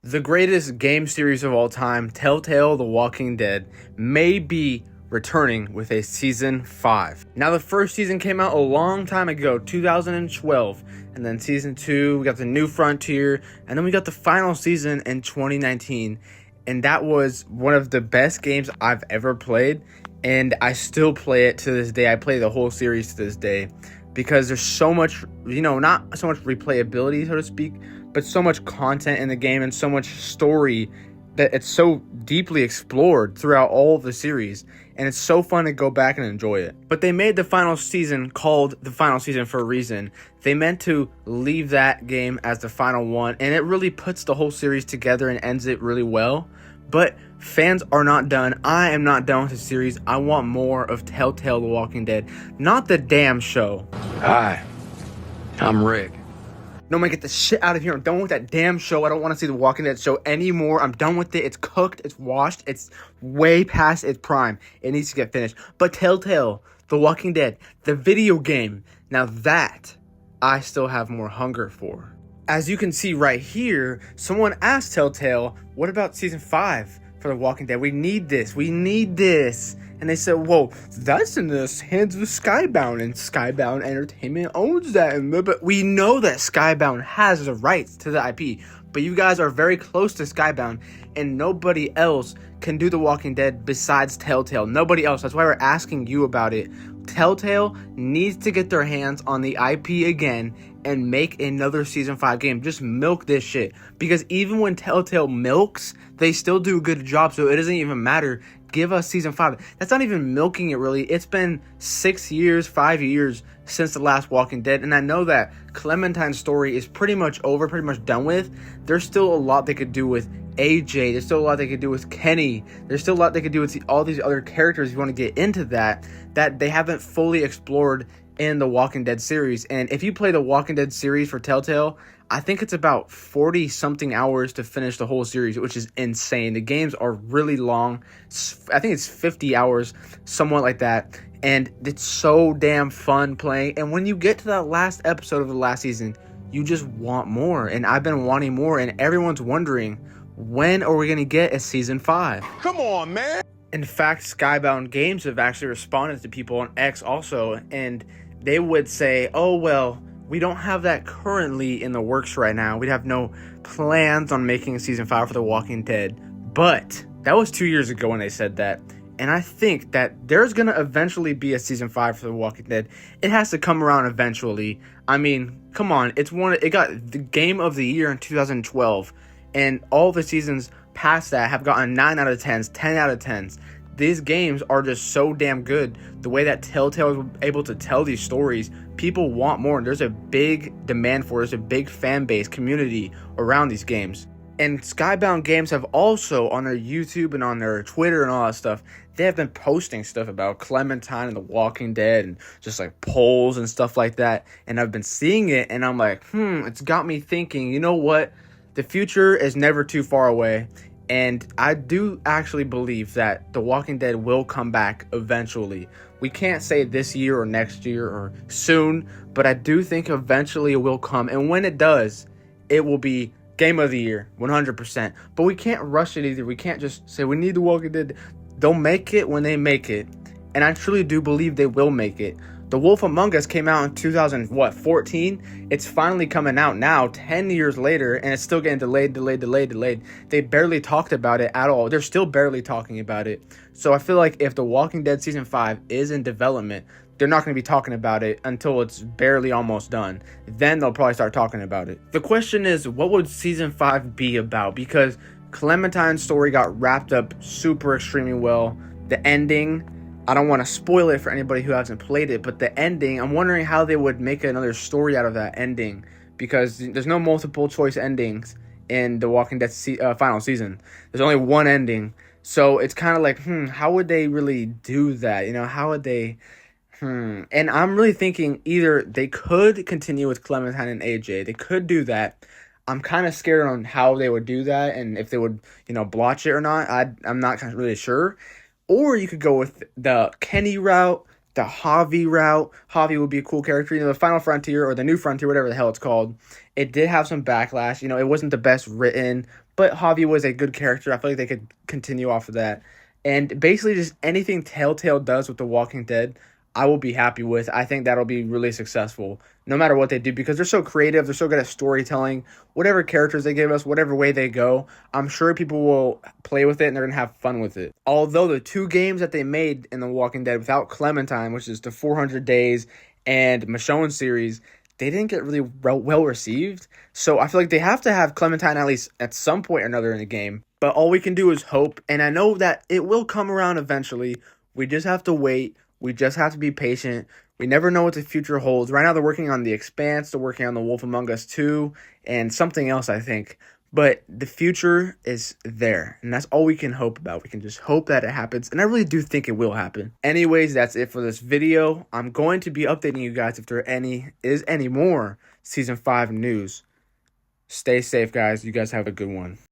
The greatest game series of all time, Telltale The Walking Dead, may be returning with a season 5. Now, the first season came out a long time ago, 2012, and then season 2, we got the New Frontier, and then we got the final season in 2019, and that was one of the best games I've ever played, and I still play it to this day. I play the whole series to this day, because there's so much, not so much replayability, so to speak, but so much content in the game and so much story that it's so deeply explored throughout all of the series, and it's so fun to go back and enjoy it. But they made the final season called the final season for a reason. They meant to leave that game as the final one, and it really puts the whole series together and ends it really well. But fans are not done. I am not done with the series. I want more of Telltale The Walking Dead, not the damn show. Hi, I'm Rick. No, man, get the shit out of here. I'm done with that damn show. I don't want to see The Walking Dead show anymore. I'm done with it. It's cooked. It's washed. It's way past its prime. It needs to get finished. But Telltale, The Walking Dead, the video game, now that I still have more hunger for. As you can see right here, someone asked Telltale, what about season 5 for The Walking Dead? We need this. We need this. And they said, whoa, that's in the hands of Skybound, and Skybound Entertainment owns that. But we know that Skybound has the rights to the IP. But you guys are very close to Skybound, and nobody else can do The Walking Dead besides Telltale. Nobody else. That's why we're asking you about it. Telltale needs to get their hands on the IP again and make another season 5 game. Just milk this shit. Because even when Telltale milks, they still do a good job, so it doesn't even matter. Give us season 5. That's not even milking it, really. It's been 5 years since the last Walking Dead, and I know that Clementine's story is pretty much over, pretty much done with. There's still a lot they could do with AJ. There's still a lot they could do with Kenny. There's still a lot they could do with all these other characters. If you want to get into that they haven't fully explored in the Walking Dead series. And if you play the Walking Dead series for Telltale, I think it's about 40 something hours to finish the whole series, which is insane. The games are really long. I think it's 50 hours, somewhat like that. And it's so damn fun playing. And when you get to that last episode of the last season, you just want more. And I've been wanting more. And everyone's wondering, when are we going to get a season 5? Come on, man. In fact, Skybound Games have actually responded to people on X also. And they would say, oh, well, we don't have that currently in the works right now. We have no plans on making a season 5 for The Walking Dead. But that was 2 years ago when they said that. And I think that there's going to eventually be a season 5 for The Walking Dead. It has to come around eventually. I mean, come on. It got the Game of the Year in 2012. And all the seasons past that have gotten 9 out of 10s, 10 out of 10s. These games are just so damn good. The way that Telltale is able to tell these stories, people want more. And there's a big demand for it. There's a big fan base, community around these games. And Skybound Games have also, on their YouTube and on their Twitter and all that stuff, they have been posting stuff about Clementine and The Walking Dead and just like polls and stuff like that. And I've been seeing it and I'm like, it's got me thinking, you know what? The future is never too far away. And I do actually believe that The Walking Dead will come back eventually. We can't say this year or next year or soon, but I do think eventually it will come. And when it does, it will be Game of the Year, 100%. But we can't rush it either. We can't just say we need The Walking Dead. They'll make it when they make it. And I truly do believe they will make it. The Wolf Among Us came out in 2014. It's finally coming out now, 10 years later, and it's still getting delayed. They barely talked about it at all. They're still barely talking about it. So I feel like if The Walking Dead Season 5 is in development, they're not going to be talking about it until it's barely almost done. Then they'll probably start talking about it. The question is, what would Season 5 be about? Because Clementine's story got wrapped up super extremely well. The ending, I don't want to spoil it for anybody who hasn't played it, but the ending, I'm wondering how they would make another story out of that ending, because there's no multiple choice endings in The Walking Dead final season. There's only one ending. So it's kind of like, how would they really do that? How would they... And I'm really thinking either they could continue with Clementine and AJ. They could do that. I'm kind of scared on how they would do that and if they would, blotch it or not. I'm not really sure. Or you could go with the Kenny route, the Javi route. Javi would be a cool character. The Final Frontier or the New Frontier, whatever the hell it's called. It did have some backlash. It wasn't the best written, but Javi was a good character. I feel like they could continue off of that. And basically, just anything Telltale does with The Walking Dead, I will be happy with. I think that'll be really successful, no matter what they do, because they're so creative. They're so good at storytelling. Whatever characters they give us, whatever way they go, I'm sure people will play with it and they're gonna have fun with it. Although the two games that they made in The Walking Dead without Clementine, which is the 400 Days and Michonne series, they didn't get really well received. So I feel like they have to have Clementine at least at some point or another in the game. But all we can do is hope, and I know that it will come around eventually. We just have to wait. We just have to be patient. We never know what the future holds. Right now they're working on The Expanse, they're working on The Wolf Among Us 2, and something else, I think. But the future is there, and that's all we can hope about. We can just hope that it happens, and I really do think it will happen. Anyways, that's it for this video. I'm going to be updating you guys if there is any more Season 5 news. Stay safe, guys. You guys have a good one.